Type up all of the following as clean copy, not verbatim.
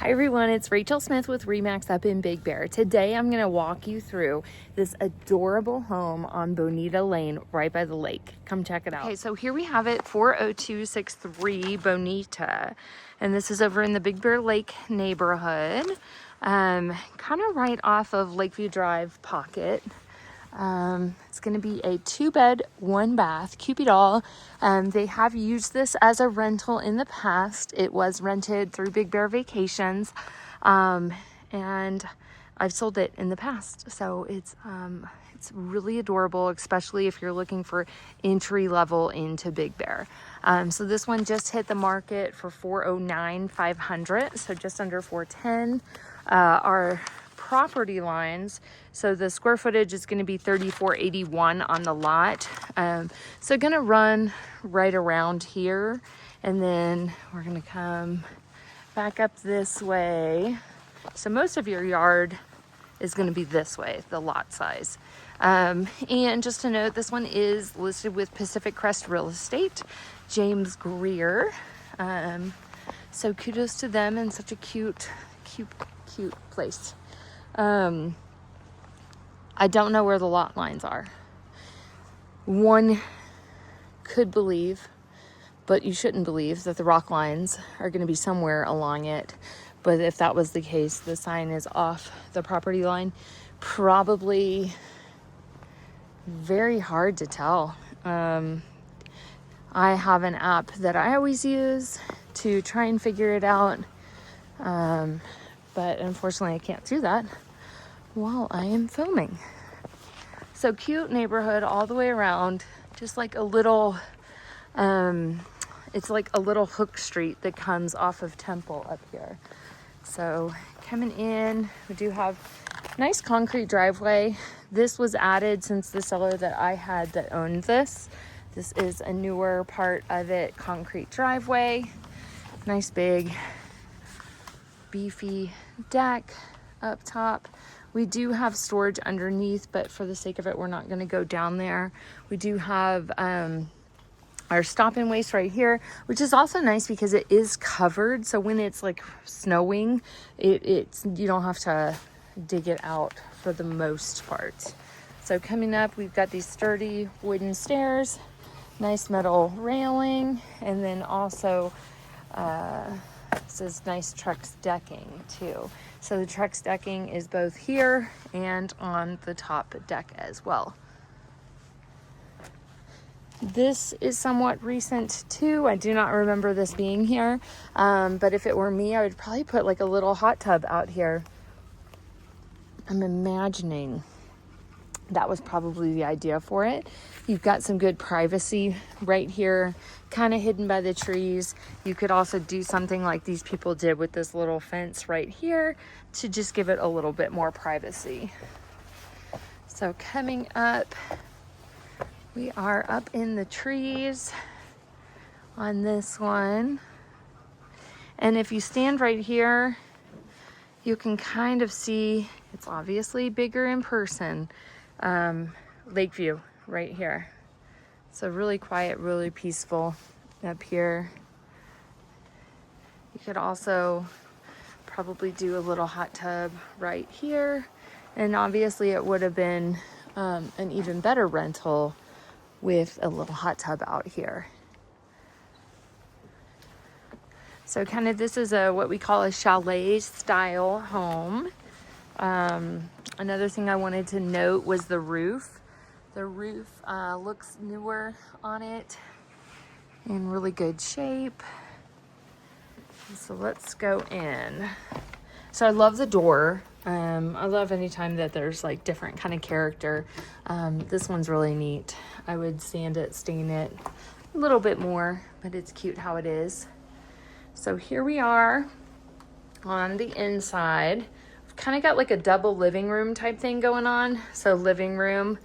Hi everyone, it's Rachael Smith with Remax up in Big Bear. Today I'm going to walk you through this adorable home on Bonita Lane right by the lake. Come check it out. Okay, so here we have it, 40263 Bonita. And this is over in the Big Bear Lake neighborhood. Kind of right off of Lakeview Drive Pocket. It's going to be a 2-bed, 1-bath, Cupid all. They have used this as a rental in the past. It was rented through Big Bear Vacations, and I've sold it in the past. So it's really adorable, especially if you're looking for entry level into Big Bear. So this one just hit the market for $409,500, so just under $410,000. Our property lines, so the square footage is going to be 3,481 on the lot, so going to run right around here, and then we're going to come back up this way. So most of your yard is going to be this way, the lot size. And just to note, this one is listed with Pacific Crest Real Estate, James Greer. So kudos to them, and such a cute place. I don't know where the lot lines are. One could believe, but you shouldn't believe, that the rock lines are going to be somewhere along it. But if that was the case, the sign is off the property line. Probably very hard to tell. I have an app that I always use to try and figure it out. But unfortunately I can't do that while I am filming. So cute neighborhood all the way around, just like a little, it's like a little hook street that comes off of Temple up here. So coming in, we do have nice concrete driveway. This was added since the seller that I had that owned this. This is a newer part of it, concrete driveway, nice big beefy deck up top. We do have storage underneath, but for the sake of it, we're not going to go down there. We do have our stop and waste right here, which is also nice because it is covered. So when it's like snowing, it's you don't have to dig it out for the most part. So coming up, we've got these sturdy wooden stairs, nice metal railing, and then also this is nice Trex decking too. So the Trex decking is both here and on the top deck as well. This is somewhat recent too. I do not remember this being here, but if it were me, I would probably put like a little hot tub out here. I'm imagining that was probably the idea for it. You've got some good privacy right here, kind of hidden by the trees. You could also do something like these people did with this little fence right here to just give it a little bit more privacy. So coming up, we are up in the trees on this one. And if you stand right here, you can kind of see, it's obviously bigger in person, Lakeview right here. So really quiet, really peaceful up here. You could also probably do a little hot tub right here. And obviously it would have been an even better rental with a little hot tub out here. So kind of this is what we call a chalet style home. Another thing I wanted to note was the roof. The roof looks newer on it, in really good shape. So let's go in. So I love the door. I love anytime that there's like different kind of character. This one's really neat. I would sand it, stain it a little bit more, but it's cute how it is. So here we are on the inside. We've kind of got like a double living room type thing going on. So living room,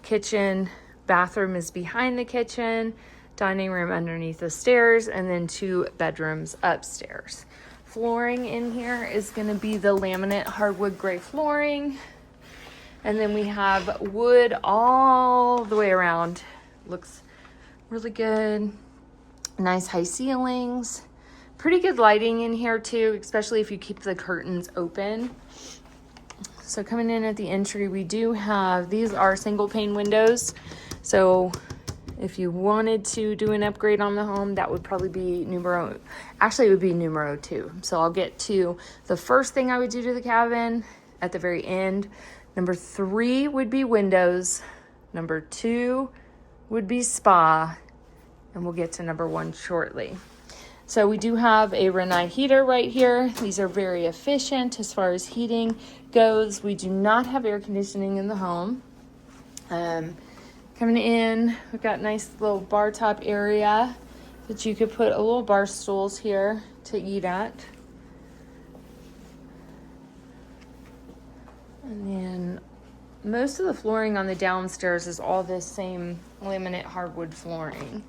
kitchen, bathroom is behind the kitchen, dining room underneath the stairs, and then 2 bedrooms upstairs. Flooring in here is going to be the laminate hardwood gray flooring. And then we have wood all the way around. Looks really good. Nice high ceilings. pretty good lighting in here too, especially if you keep the curtains open. So coming in at the entry, we do have, these are single pane windows. So if you wanted to do an upgrade on the home, that would probably be numero 2. So I'll get to the first thing I would do to the cabin at the very end. Number 3 would be windows. Number 2 would be spa. And we'll get to number 1 shortly. So we do have a Rinnai heater right here. These are very efficient as far as heating goes. We do not have air conditioning in the home. Coming in, we've got a nice little bar top area that you could put a little bar stools here to eat at. And then most of the flooring on the downstairs is all this same laminate hardwood flooring.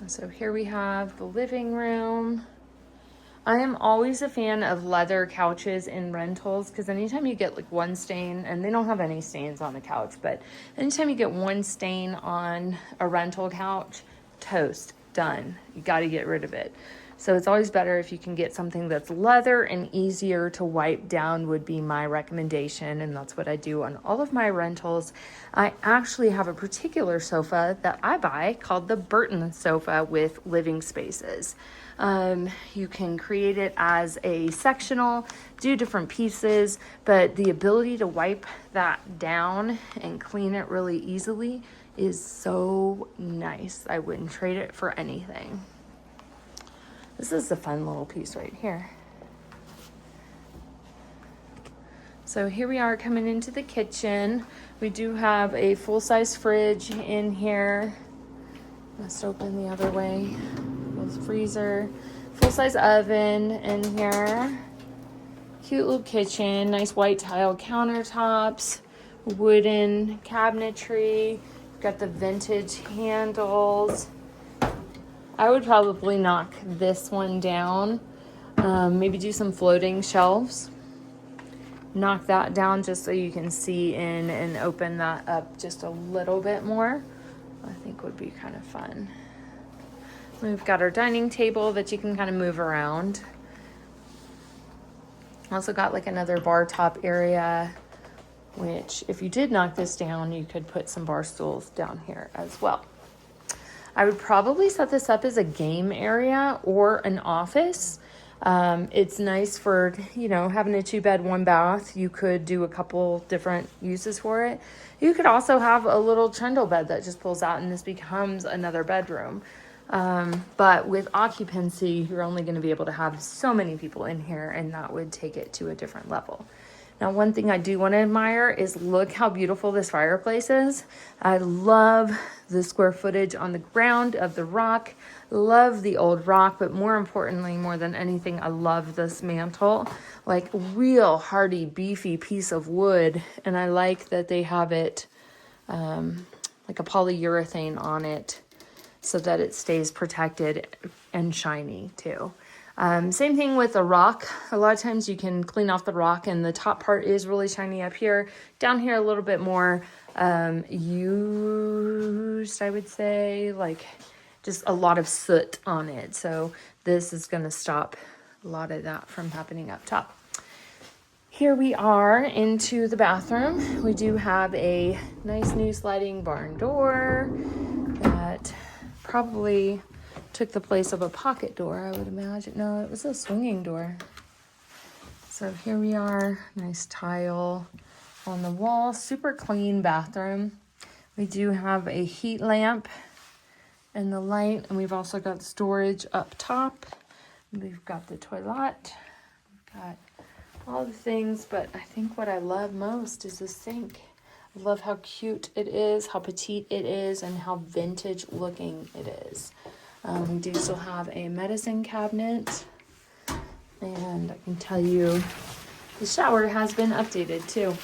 So here we have the living room. I am always a fan of leather couches in rentals because anytime you get like one stain, and they don't have any stains on the couch, but anytime you get one stain on a rental couch, toast, done. You got to get rid of it. So it's always better if you can get something that's leather and easier to wipe down would be my recommendation. And that's what I do on all of my rentals. I actually have a particular sofa that I buy called the Burton sofa with living spaces. You can create it as a sectional, do different pieces, but the ability to wipe that down and clean it really easily is so nice. I wouldn't trade it for anything. This is a fun little piece right here. So here we are coming into the kitchen. We do have a full-size fridge in here. Let's open the other way. Little freezer. Full-size oven in here. Cute little kitchen. Nice white tile countertops. Wooden cabinetry. Got the vintage handles. I would probably knock this one down. Maybe do some floating shelves. Knock that down just so you can see in and open that up just a little bit more. I think would be kind of fun. We've got our dining table that you can kind of move around. Also got like another bar top area, which if you did knock this down, you could put some bar stools down here as well. I would probably set this up as a game area or an office. It's nice for, having a 2-bed, 1-bath. You could do a couple different uses for it. You could also have a little trundle bed that just pulls out and this becomes another bedroom. But with occupancy, you're only going to be able to have so many people in here, and that would take it to a different level. Now, one thing I do want to admire is look how beautiful this fireplace is. I love the square footage on the ground of the rock. Love the old rock, but more importantly, more than anything, I love this mantle. Like real hardy, beefy piece of wood. And I like that they have it like a polyurethane on it so that it stays protected and shiny too. Same thing with the rock. A lot of times you can clean off the rock and the top part is really shiny up here. Down here a little bit more used, I would say, like just a lot of soot on it. So this is going to stop a lot of that from happening up top. Here we are into the bathroom. We do have a nice new sliding barn door that probably took the place of a pocket door, I would imagine. No, it was a swinging door. So here we are, nice tile on the wall, super clean bathroom. We do have a heat lamp and the light, and we've also got storage up top. We've got the toilet, we've got all the things, but I think what I love most is the sink. I love how cute it is, how petite it is, and how vintage looking it is. We do still have a medicine cabinet, and I can tell you the shower has been updated too.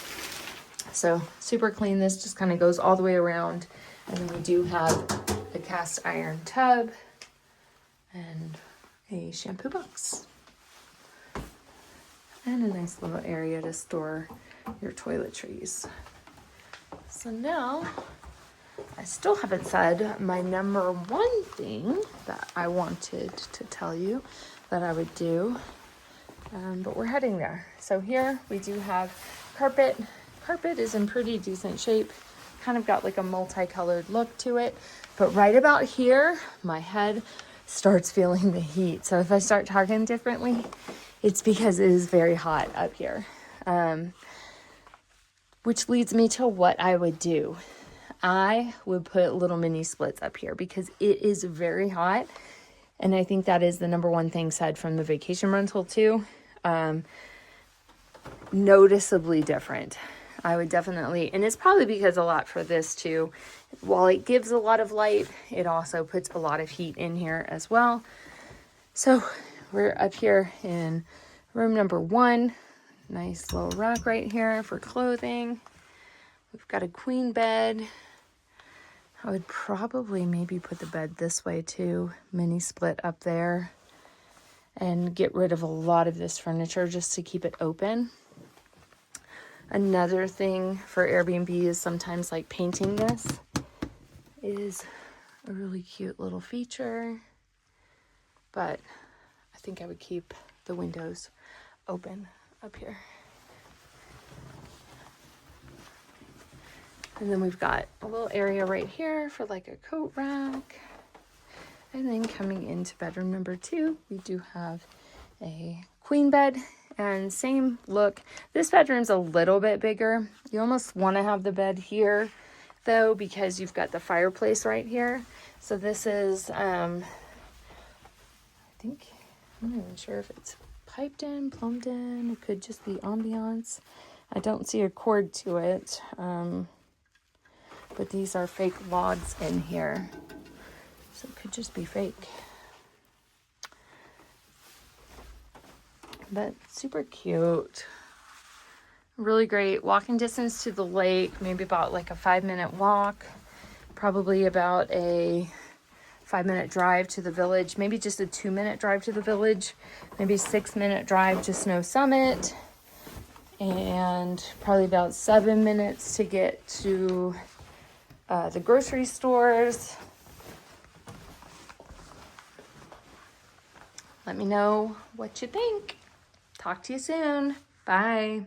So super clean. This just kind of goes all the way around, and then we do have a cast iron tub and a shampoo box and a nice little area to store your toiletries. So now I still haven't said my number one thing that I wanted to tell you. that I would do. But we're heading there. So here we do have carpet. Carpet is in pretty decent shape. Kind of got like a multicolored look to it. But right about here, my head starts feeling the heat. So if I start talking differently, it's because it is very hot up here. Which leads me to what I would do. I would put little mini splits up here because it is very hot. And I think that is the number one thing said from the vacation rental too. Noticeably different. I would definitely, and it's probably because a lot for this too. While it gives a lot of light, it also puts a lot of heat in here as well. So we're up here in room number 1. Nice little rack right here for clothing. We've got a queen bed. I would probably maybe put the bed this way too. Mini split up there. And get rid of a lot of this furniture just to keep it open. Another thing for Airbnb is sometimes like painting this is a really cute little feature. But I think I would keep the windows open up here. And then we've got a little area right here for like a coat rack. And then coming into bedroom number 2, we do have a queen bed and same look. This bedroom's a little bit bigger. You almost want to have the bed here though, because you've got the fireplace right here. So this is, I think, I'm not even sure if it's piped in, plumbed in. It could just be ambiance. I don't see a cord to it. But these are fake logs in here. So it could just be fake. But super cute. Really great walking distance to the lake. Maybe about like a 5-minute walk. Probably about a 5-minute drive to the village. Maybe just a 2-minute drive to the village. Maybe 6-minute drive to Snow Summit. And probably about 7 minutes to get to the grocery stores. Let me know what you think. Talk to you soon. Bye.